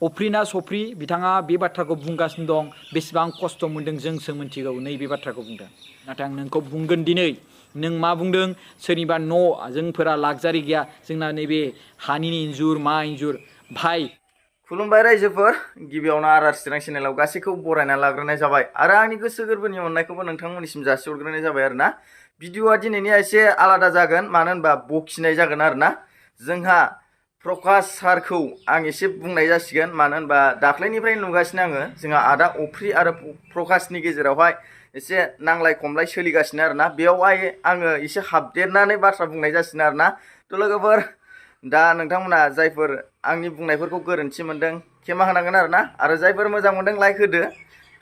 अफ्रि ना सफ्रि बिथाङा बे बाथ्राखौ बुंगासिनो दं बेसेबां खस्थ' मोन्दों जोंसो मिथिगौ नैबे बाथ्राखौ बुंदों नाथाय आं नोंखौ बुंगोन दिनै नों मा बुंदों सोरनिबा न' जोंफोरा लाक्जारि गैया जोंना नैबे हानि इन्जुर मा इन्जुर भाई खुलुमबाय रायजोफोर गिबियावनो आर चिरां चेनेलाव गासैखौबो बरायना लाग्रोनाय जाबाय आरो आंनि गोसो गोरबोनि अननायखौबो नोंथांमोननिसिम जासिहरग्रोनाय जाबाय आरो ना भिडिअआ दिनैनिया एसे आलादा जागोन मानो होनबा बखिनाय जागोन आरो ना जोंहा प्रकाश सारखौ आं एसे बुंनाय जासिगोन मानो होनबा दाख्लैनिफ्रायनो नुगासिनो आङो जोंहा आदा अफ्रि आरो प्रकाशनि गेजेरावहाय एसे नांलाय खमलाय सोलिगासिनो आरो ना बेयावहाय आङो एसे हाबदेरनानै बाथ्रा बुंनाय जासिगोन आरो ना थ' लोगोफोर दा नोंथांमोना जायफोर आंनि बुंनायफोरखौ गोरोन्थि मोनदों खेमा होनांगोन आरो ना आरो जायफोर मोजां मोनदों लाइक होदो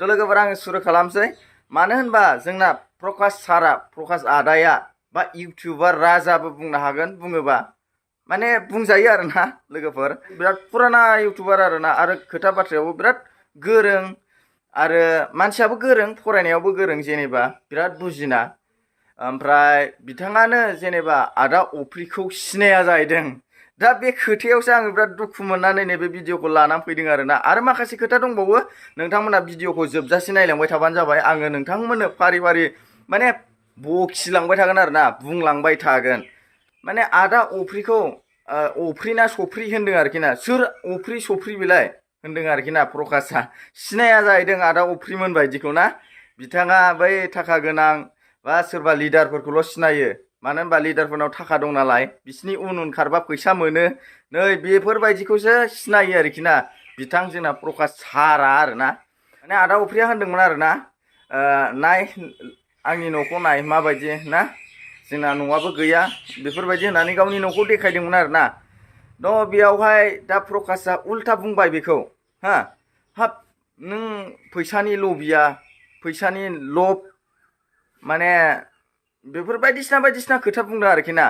थ' लोगोफोर आङो सुरु खालामसै मानो होनबा जोंना प्रकाश सारा प्रकाश आदाया बा इउटिउबार राजाबो बुंनो हागोन बुङोबा माने बुंजायो आरो ना लोगोफोर बिराद फुराना इउटिउबार आरो ना आरो खोथा बाथ्रायावबो बिराद गोरों आरो मानसियाबो गोरों फरायनायावबो गोरों जेनेबा बिराद बुजिना ओमफ्राय बिथाङानो जेनेबा आदा अफ्रिखौ सिनाया जाहैदों दा बे खोथायावसो आङो बिराद दुखु मोननानै नैबे भिडिअखौ लानानै फैदों आरो ना आरो माखासे खोथा दंबावो नोंथांमोना भिडिअखौ जोबजासे नायलांबाय थाबानो जाबाय आङो नोंथांमोननो फारि फारि माने बखिलांबाय थागोन आरो ना बुंलांबाय थागोन माने आदा अफ्रिखौ अफ्रि ना सफ्रि होनदों आरोखि ना सोर अफ्रि सफ्रि बेलाय होनदों आरोखि ना प्रकाशआ सिनाया जाहैदों आदा अफ्रिमोन बायदिखौ ना बिथाङा बै थाखा गोनां बा सोरबा लिडारफोरखौल' सिनायो मानो होनबा लिडारफोरनाव थाखा दं नालाय बिसिनि उन खारबा फैसा मोनो नै बेफोरबायदिखौसो सिनायो आरोखि ना बिथां जोंना प्रकाश सारा आरो ना माने आदा अफ्रिया होनदोंमोन आरो ना नाय आंनि न'खौ नाय माबायदि ना जोंना न'आबो गैया बेफोरबायदि होननानै गावनि न'खौ देखायदोंमोन आरो ना थ' बेयावहाय दा प्रकाशआ उल्था बुंबाय बेखौ हाब नों फैसानि लबिया फैसानि लब माने बेफोर बायदिसिना खोथा बुंदों आरोखि ना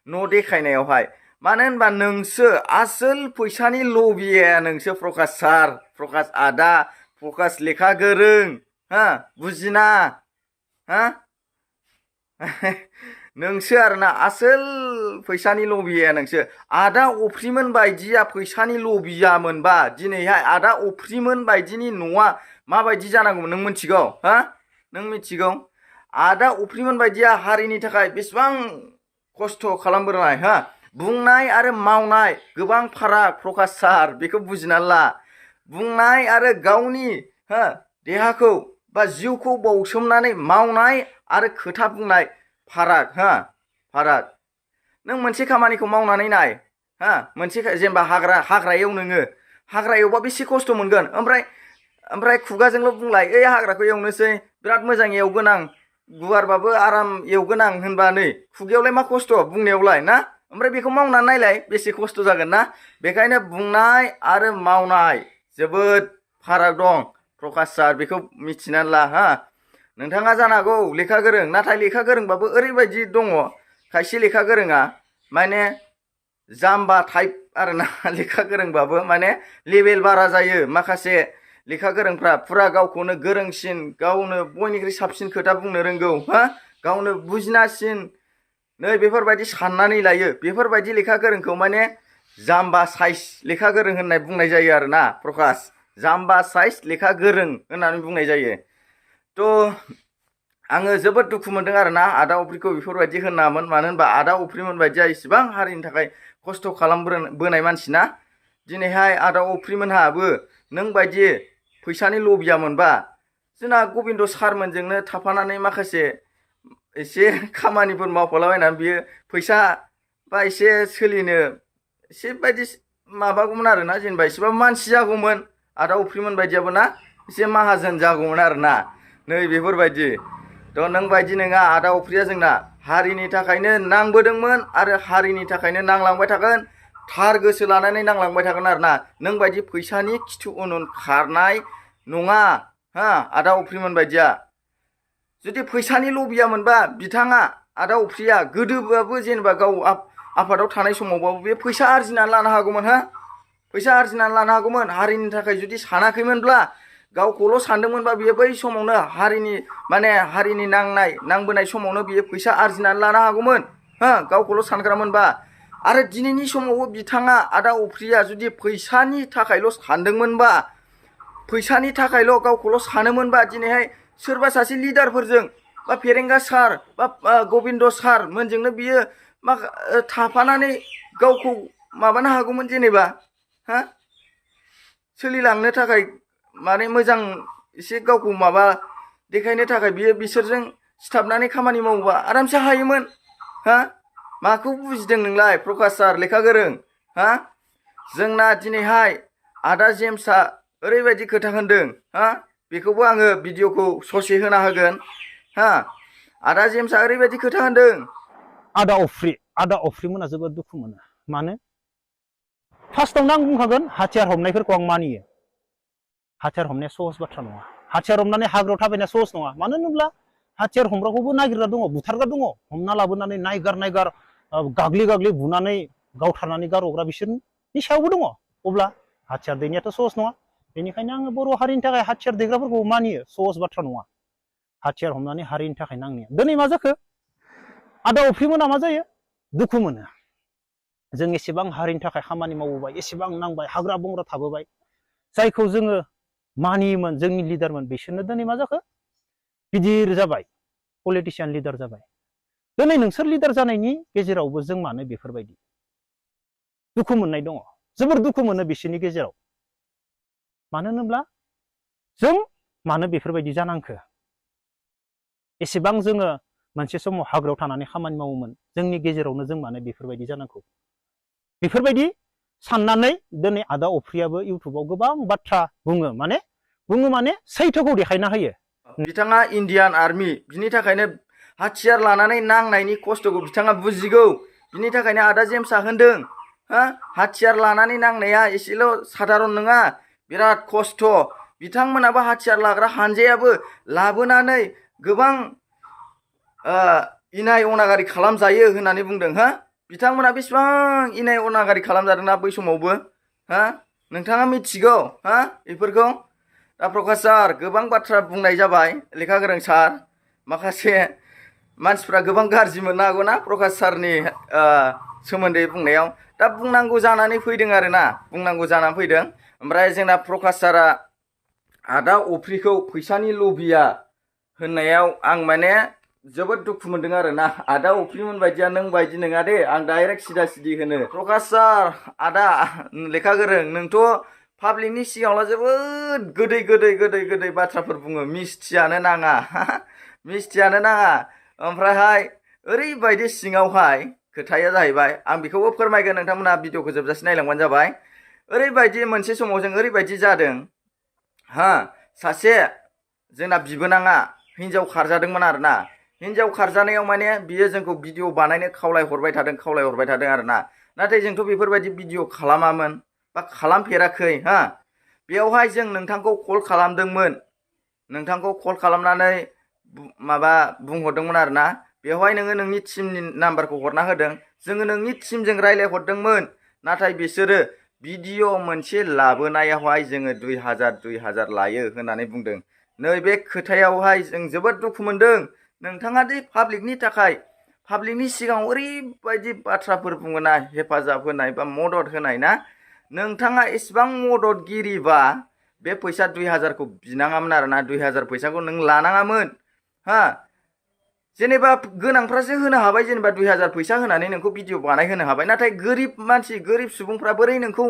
न' देखायनायावहाय मानो होनबा नोंसो आसोल फैसानि लबिया नोंसो प्रकाश सार प्रकाश आदा प्रकाश लेखा गोरों बुजिना नोंसो आरोना आसोल फैसानि लबिया नोंसो आदा अफ्रिमोन बायदिया फैसानि लबियामोनबा दिनैहाय आदा अफ्रिमोन बायदिनि न'आ माबायदि जानांगौमोन नों मिथिगौ नों मिथिगौ आदा अफ्रिमोन बायदिया हारिनि थाखाय बेसेबां खस्थ' खालामबोनाय बुंनाय आरो मावनाय गोबां फाराग प्रकाश सार बेखौ बुजिनानै ला बुंनाय आरो गावनि देहाखौ बा जिउखौ बावसोमनानै मावनाय आरो खोथा बुंनाय फाराग फाराग नों मोनसे खामानिखौ मावनानै नाय मोनसे जेनेबा हाग्रायाव नोङो हाग्रा एवबा बेसे खस्थ' मोनगोन ओमफ्राय खुगाजोंल' बुंलाय ओइ हाग्राखौ एवनोसै बिराद मोजां एवगोन आं गुवारबाबो आराम एवगोन आं होनबा नै खुगायावलाय मा खस्थ' बुंनायावलाय ना ओमफ्राय बेखौ मावनानै नायलाय बेसे खस्थ' जागोन ना बेखायनो बुंनाय आरो मावनाय जोबोद फाराग दं प्रकाश सार बेखौ मिथिनानै ला नोंथाङा जानो हागौ लेखा गोरों नाथाय लेखा गोरोंबाबो ओरैबायदि दङ खायसे लेखा गोरोङा माने जाम्बा टाइप आरो ना लेखा गोरोंबाबो माने लेभेल बारा जायो माखासे लेखा गोरोंफ्रा फुरा गावखौनो गोरोंसिन गावनो बयनिख्रुइ साबसिन खोथा बुंनो रोंगौ गावनो बुजिनासिन नै बेफोरबायदि साननानै लायो बेफोरबायदि लेखा गोरोंखौ माने जाम्बा साइज लेखा गोरों होननाय बुंनाय जायो आरो ना प्रकाश जाम्बा साइज लेखा गोरों होननानै बुंनाय जायो थ' आङो जोबोद दुखु मोनदों आरो ना आदा अफ्रिखौ बेफोरबायदि होनामोन मानो होनबा आदा अफ्रिमोन बायदिया इसिबां हारिनि थाखाय खस्थ' खालामबोनाय मानसि ना दिनैहाय आदा अफ्रिमोनहाबो नों बायदि फैसानि लबिया मोनबा जोंना गबिन्द सारमोनजोंनो थाफानानै माखासे एसे खामानिफोर मावफालाबायनानै बियो फैसा बा एसे सोलिनो एसे बायदि माबागौमोन आरो ना जेनेबा एसेबाबो मानसि जागौमोन आदा अफ्रिमोन बायदियाबो ना एसे माहाजोन जागौमोन आरो ना नै बेफोरबायदि थ' नों बायदि नङा आदा अफ्रिया जोंना हारिनि थाखायनो नांबोदोंमोन आरो हारिनि थाखायनो नांलांबाय थागोन थार गोसो लानानै नांलांबाय थागोन आरो ना नों बायदि फैसानि खिथु उन खारनाय नङा आदा अफ्रिमोन बायदिया जुदि फैसानि लबिया मोनबा बिथाङा आदा अफ्रिया गोदोबाबो जेनेबा गाव आफादाव थानाय समावबाबो बे फैसा आरजिनानै लानो हागौमोन फैसा आरजिनानै लानो हागौमोन हारिनि थाखाय जुदि सानाखैमोनब्ला गावखौल' सानदोंमोनबा बियो बै समावनो नांबोनाय समावनो बियो फैसा आरजिनानै लानो हागौमोन गावखौल' सानग्रामोनबा आरो दिनैनि समावबो बिथाङा आदा अफ्रिया जुदि फैसानि थाखायल' सानदोंमोनबा फैसानि थाखायल' गावखौल' सानोमोनबा दिनैहाय सोरबा सासे लिडारफोरजों बा फेरेंगा सार बा गबिन्द सार मोनजोंनो बियो थाफानानै गावखौ माबानो हागौमोन जेनेबा हा सोलिलांनो थाखाय माने मोजां एसे गावखौ माबा देखायनो थाखाय बियो बिसोरजों सिथाबनानै खामानि मावोबा आरामसे हायोमोन हा माखौ बुजिदों नोंलाय प्रकाश सार लेखा गोरों हा जोंना दिनैहाय आदा जेम्सआ ओरैबायदि खोथा होनदों हा बेखौबो आङो भिडिअखौ ससे होना होगोन हा आदा जेम्सआ ओरैबायदि खोथा होनदों आदा अफ्रि मोना जोबोद दुखु मोनो मानो फार्स्टआवनो आं बुंखागोन हाथियार हमनायफोरखौ आं मानियो हाथियार हमनाया सहज बाथ्रा नङा हाथियार हमनानै हाग्रायाव थाबायनाया सहज नङा मानो होनोब्ला हाथियार हमग्राखौबो नागिरग्रा दङ बुथारग्रा दङ हमना लाबोनानै नायगार गाग्लि गाग्लि बुनानै गावथारनानै गारहरग्रा बिसोरनि सायावबो दङ अब्ला हाथियार दैनायाथ' सहज नङा बेनिखायनो आङो बर' हारिनि थाखाय हाथियार दैग्राफोरखौ मानियो सहज बाथ्रा नङा हाथियार हमनानै हारिनि थाखाय नांनाया दिनै मा जाखो आदा अफ्रिमोना मा जायो दुखु मोनो जों एसेबां हारिनि थाखाय खामानि मावबोबाय एसेबां नांबाय हाग्रा बंग्रा थाबोबाय जायखौ जोङो मानियोमोन जोंनि लिडारमोन बिसोरनो दिनै मा जाखो गिदिर जाबाय पलिटिशियान लिडार जाबाय दिनै नोंसोर लिडार जानायनि गेजेरावबो जों मानो बेफोरबायदि दुखु मोननाय दङ जोबोर दुखु मोनो बिसोरनि गेजेराव मानो होनोब्ला जों मानो बेफोरबायदि जानांखो एसेबां जोङो मोनसे समाव हाग्रायाव थानानै खामानि मावोमोन जोंनि गेजेरावनो जों मानो बेफोरबायदि जानांगौ बेफोरबायदि साननानै दिनै आदा अफ्रियाबो इउटुबाव गोबां बाथ्रा बुङो माने सैथोखौ देखायना होयो बिथाङा इन्डियान आर्मि बिनि थाखायनो हाथियार लानानै नांनायनि खस्थ'खौ बिथाङा बुजिगौ बिनि थाखायनो आदा जेम्सआ होनदों हा हाथियार लानानै नांनाया एसेल' साधारन नङा बिराद खस्थ' बिथांमोनाबो हाथियार लाग्रा हानजायाबो लाबोनानै गोबां इनाय अनागारि खालामजायो होननानै बुंदों हा बिथांमोना बेसेबां इनाय अनागारि खालामजादोंना बै समावबो हा नोंथाङा मिथिगौ हा बेफोरखौ दा प्रकाश सार गोबां बाथ्रा बुंनाय जाबाय लेखा गोरों सार माखासे मानसिफ्रा गोबां गाज्रि मोननो हागौ ना प्रकाश सारनि सोमोन्दै बुंनायाव दा बुंनांगौ जानानै फैदों आरोना बुंनांगौ जानानै फैदों ओमफ्राय जोंना प्रकाश सारा आदा अफ्रिखौ फैसानि लबिया होननायाव आं माने जोबोद दुखु मोनदों आरोना आदा अफ्रिमोन बायदिया नों बायदि नङा दे आं डाइरेक्ट सिदा सिदि होनो प्रकाश सार आदा लेखा गोरों नोंथ' पाब्लिकनि सिगाङावल' जोबोद गोदै बाथ्राफोर बुङो मिस्थियानो नाङा मिस्थियानो नाङा ओमफ्रायहाय ओरैबायदि सिङावहाय खोथाया जाहैबाय आं बेखौबो फोरमायगोन नोंथांमोना भिडिअखौ जोबजासे नायलांबानो जाबाय ओरैबायदि मोनसे समाव जों ओरैबायदि जादों हा सासे जोंना बिबोनाङा हिन्जाव खारजादोंमोन आरोना हिन्जाव खारजानायाव माने बियो जोंखौ भिडिअ बानायनो खावलायहरबाय थादों आरोना नाथाय जोंथ' बेफोरबायदि भिडिअ खालामामोन बा खालामफेराखै हा बेयावहाय जों नोंथांखौ कल खालामदोंमोन नोंथांखौ कल खालामनानै माबा बुंहरदोंमोन आरोना बेवहाय नोङो नोंनि टिमनि नाम्बारखौ हरना होदों जोङो नोंनि टिमजों रायज्लायहरदोंमोन नाथाय बिसोरो भिडिअ मोनसे लाबोनायावहाय जोङो 2000 लायो होननानै बुंदों नैबे खोथायावहाय जों जोबोद दुखु मोनदों नोंथाङा दि पाब्लिकनि सिगाङाव ओरैबायदि बाथ्राफोर बुङोना हेफाजाब होनाय बा मदद होनाय ना नोंथाङा इसिबां मददगिरिबा बे फैसा 2000खौ बिनाङामोन आरोना 2000 फैसाखौ नों लानाङामोन हा जेनेबा गोनांफ्रासो होनो हाबाय जेनेबा 2000 फैसा होनानै नोंखौ भिडिअ बानायहोनो हाबाय नाथाय गोरिब मानसि गोरिब सुबुंफ्रा बोरै नोंखौ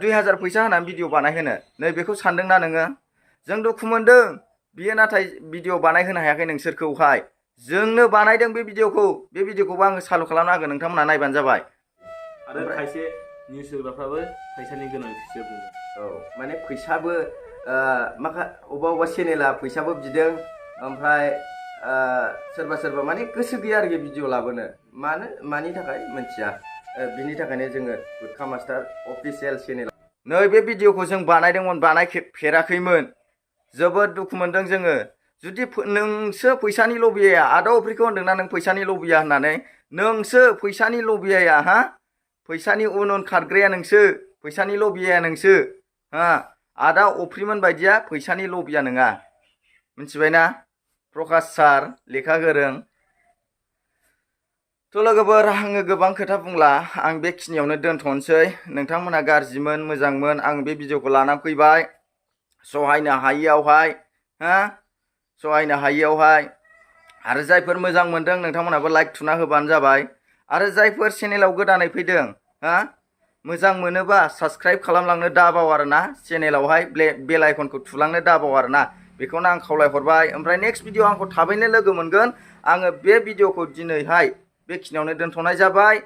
2000 फैसा होनानै भिडिअ बानायहोनो नै बेखौ सानदोंना नोङो जों दुखु मोनदों बियो नाथाय भिडिअ बानायहोनो हायाखै नोंसोरखौहाय जोंनो बानायदों बे भिडिअखौबो आङो सालु खालामना होगोन नोंथांमोना नायबानो जाबाय आरो खायसे निउस होग्राफ्राबो फैसानि गोनांथिसो बुंदों औ माने फैसाबो अबेबा चेनेला फैसाबो बिदों ओमफ्राय सोरबा माने गोसो गैया आरोखि भिडिअ लाबोनो मानि थाखाय मिथिया बिनि थाखायनो जोङो गुटखा मास्टार अफिसियेल चेनेल नै बे भिडिअखौ जों बानायफेराखैमोन जोबोद दुखु मोनदों जोङो जुदि नोंसो फैसानि लबिया आदा अफ्रिखौ होनदोंना नों फैसानि लबिया होननानै नोंसो फैसानि लबिया हा फैसानि उन खारग्राया नोंसो फैसानि लबिया नोंसो हा आदा अफ्रिमोन बायदिया फैसानि लबिया नङा मिथिबायना प्रकाश सार लेखा गोरों थ' लोगोफोर आङो गोबां खोथा बुंला आं बेखिनियावनो दोनथ'नोसै नोंथांमोना गाज्रिमोन मोजांमोन आं बे भिडिअखौ लानानै फैबाय सहायनो हायियावहाय सहायनो हायियावहाय आरो जायफोर मोजां मोनदों नोंथांमोनाबो लाइक थुना होबानो जाबाय आरो जायफोर चेनेलाव गोदानै फैदों मोजां मोनोबा साबस्क्राइब खालामलांनो दाबाव आरोना चेनेलावहाय बेल आइकनखौ थुलांनो दाबाव आरोना बेखौनो आं खावलायहरबाय ओमफ्राय नेक्स्ट भिडिअ आंखौ थाबैनो लोगो मोनगोन आङो बे भिडिअखौ दिनैहाय बेखिनियावनो दोनथ'नाय जाबाय।